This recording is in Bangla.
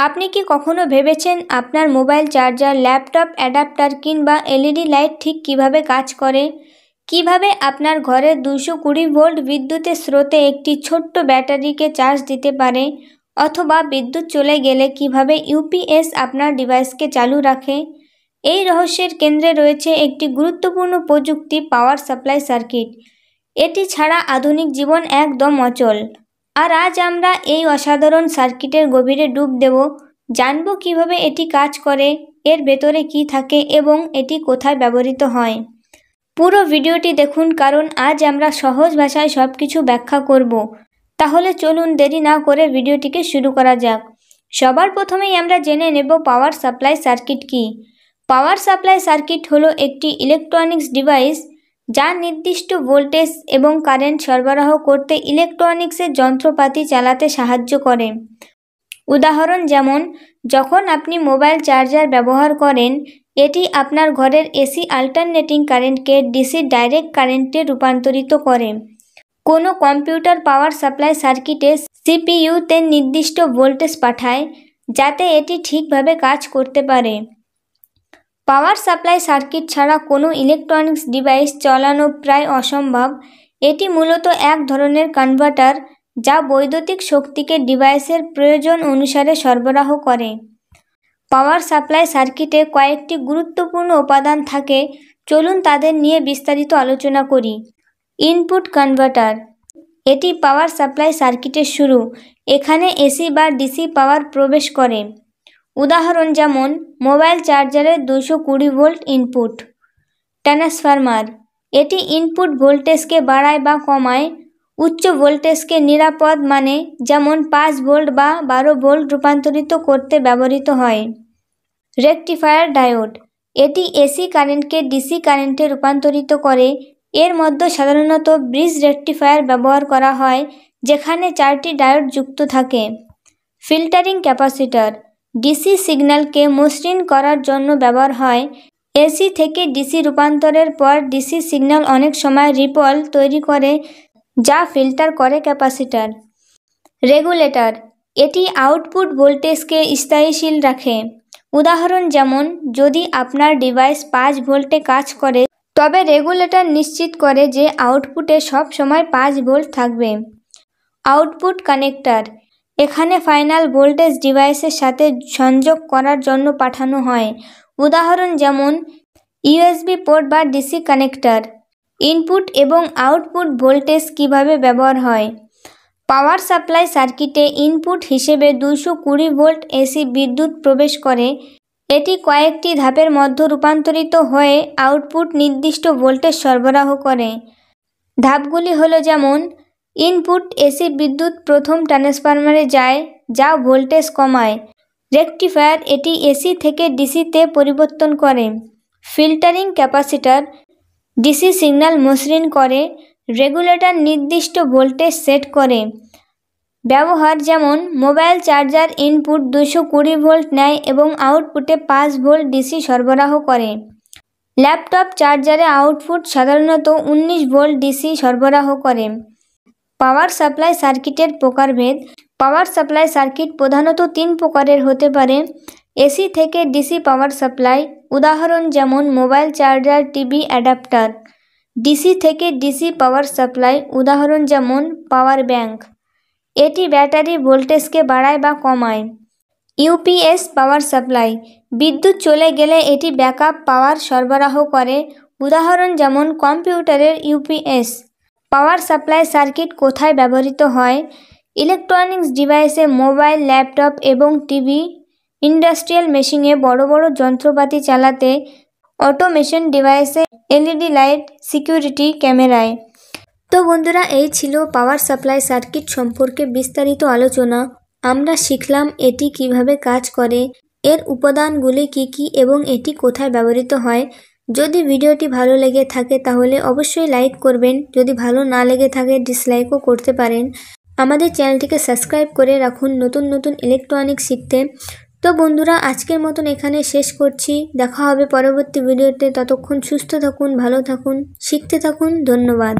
আপনি কি কখনো ভেবেছেন আপনার মোবাইল চার্জার, ল্যাপটপ অ্যাডাপ্টার কিংবা এলইডি লাইট ঠিক কিভাবে কাজ করে? কিভাবে আপনার ঘরের 220 ভোল্ট বিদ্যুতের স্রোতে একটি ছোট্ট ব্যাটারিকে চার্জ দিতে পারে? অথবা বিদ্যুৎ চলে গেলে কিভাবে ইউপিএস আপনার ডিভাইসকে চালু রাখে? এই রহস্যের কেন্দ্রে রয়েছে একটি গুরুত্বপূর্ণ প্রযুক্তি, পাওয়ার সাপ্লাই সার্কিট। এটি ছাড়া আধুনিক জীবন একদম অচল। আর আজ আমরা এই অসাধারণ সার্কিটের গভীরে ডুব দেব, জানব কিভাবে এটি কাজ করে, এর ভেতরে কি থাকে এবং এটি কোথায় ব্যবহৃত হয়। পুরো ভিডিওটি দেখুন, কারণ আজ আমরা সহজ ভাষায় সব কিছু ব্যাখ্যা করব। তাহলে চলুন দেরি না করে ভিডিওটিকে শুরু করা যাক। সবার প্রথমেই আমরা জেনে নেব পাওয়ার সাপ্লাই সার্কিট কী। পাওয়ার সাপ্লাই সার্কিট হলো একটি ইলেকট্রনিক্স ডিভাইস যা নির্দিষ্ট ভোল্টেজ এবং কারেন্ট সরবরাহ করতে ইলেকট্রনিক্সের যন্ত্রপাতি চালাতে সাহায্য করে। উদাহরণ যেমন, যখন আপনি মোবাইল চার্জার ব্যবহার করেন, এটি আপনার ঘরের এসি অল্টারনেটিং কারেন্টকে ডিসি ডাইরেক্ট কারেন্টে রূপান্তরিত করে। কোনো কম্পিউটার পাওয়ার সাপ্লাই সার্কিটে সিপিইউতে নির্দিষ্ট ভোল্টেজ পাঠায় যাতে এটি ঠিকভাবে কাজ করতে পারে। পাওয়ার সাপ্লাই সার্কিট ছাড়া কোনো ইলেকট্রনিক্স ডিভাইস চালানো প্রায় অসম্ভব। এটি মূলত এক ধরনের কনভার্টার যা বৈদ্যুতিক শক্তিকে ডিভাইসের প্রয়োজন অনুসারে সরবরাহ করে। পাওয়ার সাপ্লাই সার্কিটে কয়েকটি গুরুত্বপূর্ণ উপাদান থাকে, চলুন তাদের নিয়ে বিস্তারিত আলোচনা করি। ইনপুট কনভার্টার, এটি পাওয়ার সাপ্লাই সার্কিটের শুরু। এখানে এসি বা ডিসি পাওয়ার প্রবেশ করে। উদাহরণ যেমন মোবাইল চার্জারের 220 ভোল্ট ইনপুট। ট্রান্সফরমার, এটি ইনপুট ভোল্টেজকে বাড়ায় বা কমায়। উচ্চ ভোল্টেজকে নিরাপদ মানে যেমন 5 ভোল্ট বা 12 ভোল্ট রূপান্তরিত করতে ব্যবহৃত হয়। রেকটিফায়ার ডায়োড, এটি এসি কারেন্টকে ডিসি কারেন্টে রূপান্তরিত করে। এর মধ্যে সাধারণত ব্রিজ রেকটিফায়ার ব্যবহার করা হয়, যেখানে 4টি ডায়োড যুক্ত থাকে। ফিল্টারিং ক্যাপাসিটর, ডিসি সিগন্যালকে মসৃণ করার জন্য ব্যবহার হয়। এসি থেকে ডিসি রূপান্তরের পর ডিসি সিগন্যাল অনেক সময় রিপল তৈরি করে, যা ফিল্টার করে ক্যাপাসিটর। রেগুলেটর, এটি আউটপুট ভোল্টেজকে স্থিতিশীল রাখে। উদাহরণ যেমন, যদি আপনার ডিভাইস 5 ভোল্টে কাজ করে, তবে রেগুলেটর নিশ্চিত করে যে আউটপুটে সব সময় 5 ভোল্ট থাকবে। আউটপুট কানেক্টর, এখানে ফাইনাল ভোল্টেজ ডিভাইসের সাথে সংযোগ করার জন্য পাঠানো হয়। উদাহরণ যেমন ইউএসবি পোর্ট বা ডিসি কানেক্টর। ইনপুট এবং আউটপুট ভোল্টেজ কিভাবে ব্যবহার হয়। পাওয়ার সাপ্লাই সার্কিটে ইনপুট হিসেবে 220 ভোল্ট এসি বিদ্যুৎ প্রবেশ করে। এটি কয়েকটি ধাপের মধ্যে রূপান্তরিত হয়ে আউটপুট নির্দিষ্ট ভোল্টেজ সরবরাহ করে। ধাপগুলি হলো যেমন, ইনপুট এসি বিদ্যুৎ প্রথম ট্রান্সফরমারে যায় যা ভোল্টেজ কমায়। রেকটিফায়ার, এটি এসি থেকে ডিসিতে পরিবর্তন করে। ফিল্টারিং ক্যাপাসিটর, ডিসি সিগন্যাল মসৃণ করে। রেগুলেটর, নির্দিষ্ট ভোল্টেজ সেট করে। ব্যবহার যেমন, মোবাইল চার্জার ইনপুট 220 ভোল্ট নেয় এবং আউটপুটে 5 ভোল্ট ডিসি সরবরাহ করে। ল্যাপটপ চার্জারে আউটপুট সাধারণত 19 ভোল্ট ডিসি সরবরাহ করে। পাওয়ার সাপ্লাই সার্কিটের প্রকারভেদ। পাওয়ার সাপ্লাই সার্কিট প্রধানত 3 প্রকারের হতে পারে। এসি থেকে ডিসি পাওয়ার সাপ্লাই, উদাহরণ যেমন mobile charger, TV adapter. DC থেকে ডিসি পাওয়ার সাপ্লাই, উদাহরণ যেমন পাওয়ার ব্যাংক। এটি ব্যাটারি ভোল্টেজকে বাড়ায় বা কমায়। ইউপিএস পাওয়ার সাপ্লাই, বিদ্যুৎ চলে গেলে এটি ব্যাকআপ পাওয়ার সরবরাহ করে। উদাহরণ যেমন কম্পিউটারের ইউপিএস। পাওয়ার সাপ্লাই সার্কিট কোথায় ব্যবহৃত হয়। ইলেকট্রনিক্স ডিভাইসে, মোবাইল, ল্যাপটপ এবং টিভি, ইন্ডাস্ট্রিয়াল মেশিনে, বড় বড় যন্ত্রপাতি চালাতে, অটোমেশন ডিভাইসে, এলইডি লাইট, সিকিউরিটি ক্যামেরায়। তো বন্ধুরা, এই ছিল পাওয়ার সাপ্লাই সার্কিট সম্পর্কে বিস্তারিত আলোচনা। আমরা শিখলাম এটি কিভাবে কাজ করে, এর উপাদানগুলি কি কি এবং এটি কোথায় ব্যবহৃত হয়। যদি ভিডিওটি ভালো লেগে থাকে তাহলে অবশ্যই লাইক করবেন। যদি ভালো না লেগে থাকে ডিসলাইকও করতে পারেন। আমাদের চ্যানেলটিকে সাবস্ক্রাইব করে রাখুন নতুন নতুন ইলেকট্রনিক্স শিখতে। তো বন্ধুরা, আজকের মতন এখানে শেষ করছি। দেখা হবে পরবর্তী ভিডিওতে। ততক্ষণ সুস্থ থাকুন, ভালো থাকুন, শিখতে থাকুন। ধন্যবাদ।